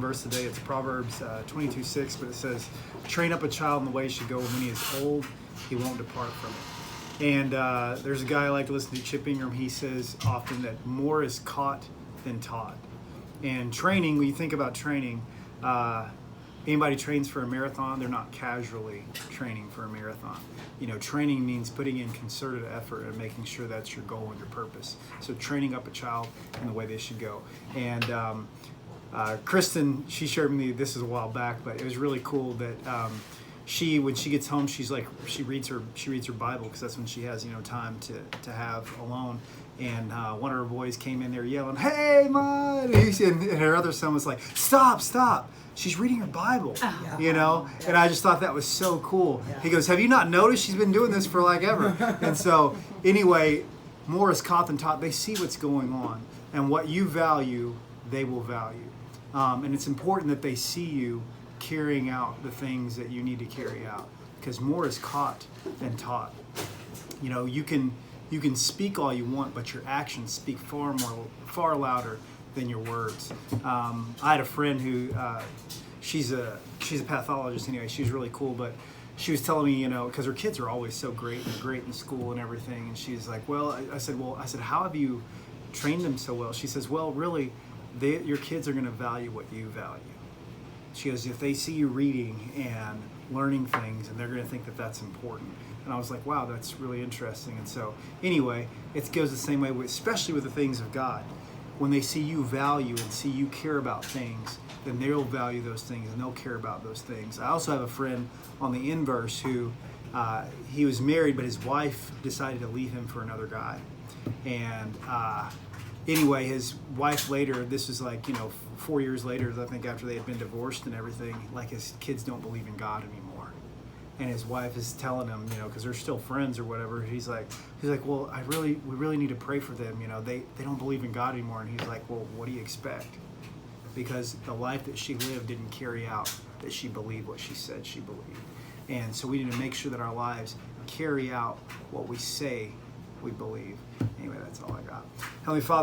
Verse today, it's Proverbs 22:6, but it says, train up a child in the way he should go. When he is old, he won't depart from it. And there's a guy I like to listen to, Chip Ingram. He says often that more is caught than taught. And training, when you think about training, anybody trains for a marathon, they're not casually training for a marathon. You know, training means putting in concerted effort and making sure that's your goal and your purpose. So training up a child in the way they should go. And Kristen, she shared with me this is a while back, but it was really cool that when she gets home, she's like, she reads her Bible, because that's when she has, time to have alone. And one of her boys came in there yelling, "Hey, Mom!" And her other son was like, "Stop! She's reading her Bible," And I just thought that was so cool. Yeah. He goes, "Have you not noticed she's been doing this for like ever?" And so, anyway, more is caught than taught. They see what's going on, and what you value, they will value. And it's important that they see you carrying out the things that you need to carry out, because more is caught than taught. You can speak all you want, but your actions speak far louder than your words. I had a friend who she's a pathologist anyway. She was really cool, but she was telling me, because her kids are always so great and great in school and everything, and she's like, "Well," I said, "How have you trained them so well?" She says, "Well, really, your kids are going to value what you value." She goes, "If they see you reading and learning things, and they're going to think that that's important." And I was like, wow, that's really interesting. And so anyway, it goes the same way, especially with the things of God. When they see you value and see you care about things, then they'll value those things and they'll care about those things. I also have a friend on the inverse who he was married, but his wife decided to leave him for another guy. And anyway, his wife later, this is like, 4 years later, I think, after they had been divorced and everything, like, his kids don't believe in God anymore. And his wife is telling him, because they're still friends or whatever, he's like, "Well, we really need to pray for them. They don't believe in God anymore." And he's like, "Well, what do you expect?" Because the life that she lived didn't carry out that she believed what she said she believed. And so we need to make sure that our lives carry out what we say we believe. Anyway, that's all I got. Heavenly Father,